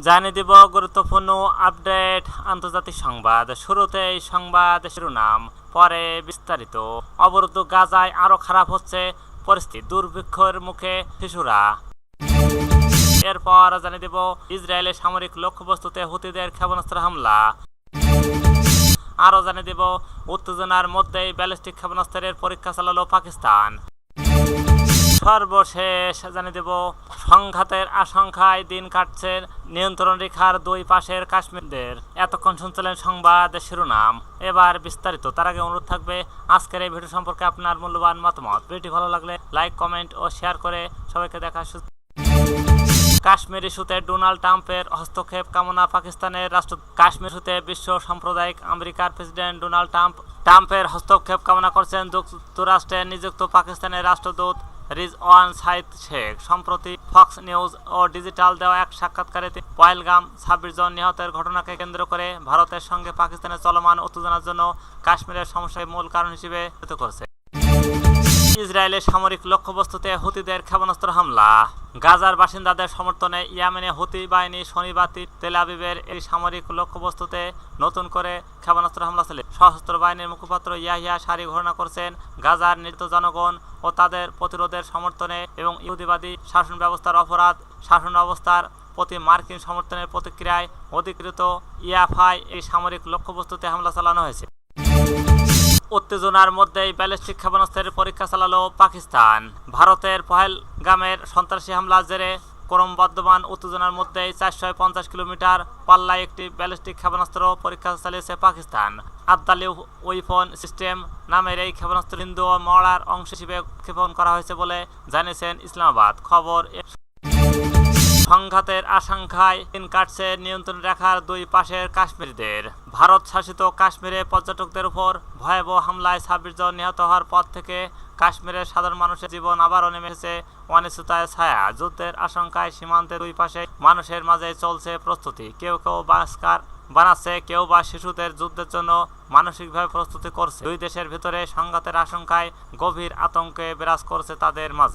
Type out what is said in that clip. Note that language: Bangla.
জানিয়ে দিব গুরুত্বপূর্ণ আপডেট আন্তর্জাতিক সংবাদ। শুরুতেই সংবাদ শিরোনাম, পরে বিস্তারিত। অবরুদ্ধ গাজায় আরো খারাপ হচ্ছে পরিস্থিতি, দুর্ভিক্ষের মুখে শিশুরা। এরপর জানিয়ে দেব ইসরায়েলের সামরিক লক্ষ্যবস্তুতে হুতিদের ক্ষেপণাস্ত্র হামলা। আরও জানিয়ে দেব উত্তেজনার মধ্যেই ব্যালিস্টিক ক্ষেপণাস্ত্রের পরীক্ষা চালালো পাকিস্তান। সর্বশেষ জানিয়ে দেব সংঘাতের আশঙ্কায় দিন কাটছে নিয়ন্ত্রণ রেখার দুই পাশের কাশ্মীরদের। এতক্ষণ শুনছিলেন সংবাদ শিরোনাম, এবার বিস্তারিত। তার আগে অনুরোধ থাকবে আজকের এই ভিডিও সম্পর্কে আপনার মূল্যবান মতামত। ভিডিওটি ভালো লাগলে লাইক, কমেন্ট ও শেয়ার করে সবাইকে দেখা। কাশ্মীর ইস্যুতে ডোনাল্ড ট্রাম্পের হস্তক্ষেপ কামনা পাকিস্তানের রাষ্ট্রদূত। কাশ্মীর ইস্যুতে বিশ্ব সাম্প্রদায়িক আমেরিকার প্রেসিডেন্ট ডোনাল্ড ট্রাম্পের হস্তক্ষেপ কামনা করেছেন যুক্তরাষ্ট্রে নিযুক্ত পাকিস্তানের রাষ্ট্রদূত রিজওয়ান সাইদ শেখ। সম্প্রতি ফক্স নিউজ ও ডিজিটাল দেওয়া এক সাক্ষাৎকারে পহেলগাম 26 জন নিহতের ঘটনাকে কেন্দ্র করে ভারতের সঙ্গে পাকিস্তানের চলমান উত্তেজনার জন্য কাশ্মীরের সমস্যার মূল কারণ হিসেবে উল্লেখ করেছে। ইসরায়েলের সামরিক লক্ষ্যবস্তুতে হুতিদের ক্ষেপণাস্ত্র হামলা। গাজার বাসিন্দাদের সমর্থনে ইয়েমেনে হুতি বাহিনী শনিবার তেল আবিবের এই সামরিক লক্ষ্যবস্তুতে নতুন করে ক্ষেপণাস্ত্র হামলা চালিয়ে সশস্ত্র বাহিনীর মুখপাত্র ইয়াহিয়া সারি ঘোষণা করেছেন, গাজার নিহত জনগণ ও তাদের প্রতিরোধের সমর্থনে এবং ইহুদিবাদী শাসন ব্যবস্থার অপরাধ শাসন অবস্থার প্রতি মার্কিন সমর্থনের প্রতিক্রিয়ায় অধিকৃত ইয়াফাই এই সামরিক লক্ষ্যবস্তুতে হামলা চালানো হয়েছে। উত্তেজনার মধ্যেই ব্যালিস্টিক ক্ষেপণাস্ত্রের পরীক্ষা চালালো পাকিস্তান। ভারতের পহেলগামের সন্ত্রাসী হামলার জেরে ক্রমবর্ধমান উত্তেজনার মধ্যেই 450 কিলোমিটার পাল্লায় একটি ব্যালিস্টিক ক্ষেপণাস্ত্র পরীক্ষা চালিয়েছে পাকিস্তান। আবদালি ওয়েপন সিস্টেম নামের এই ক্ষেপণাস্ত্র হিন্দু ও মরার অংশ হিসেবে ক্ষেপণ করা হয়েছে বলে জানিয়েছেন ইসলামাবাদ। খবর, সংঘাতের আশঙ্কায় দিন কাটছে নিয়ন্ত্রণ রেখার দুই পাশের কাশ্মীরদের। ভারত শাসিত কাশ্মীরে পর্যটকদের উপর ভয়াবহ হামলায় 26 জন নিহত হওয়ার পর থেকে কাশ্মীরের সাধারণ মানুষের জীবন আবারও নেমে এসেছে অনিশ্চয়তার ছায়া। যুদ্ধের আশঙ্কায় সীমান্তের দুই পাশে মানুষের মাঝে চলছে প্রস্তুতি। কেউ কেউ বাস্কার বানাচ্ছে, কেউ বা শিশুদের যুদ্ধের জন্য মানসিকভাবে প্রস্তুতি করছে। দুই দেশের ভিতরে সংঘাতের আশঙ্কায় গভীর আতঙ্কে বিরাজ করছে তাদের মাঝে।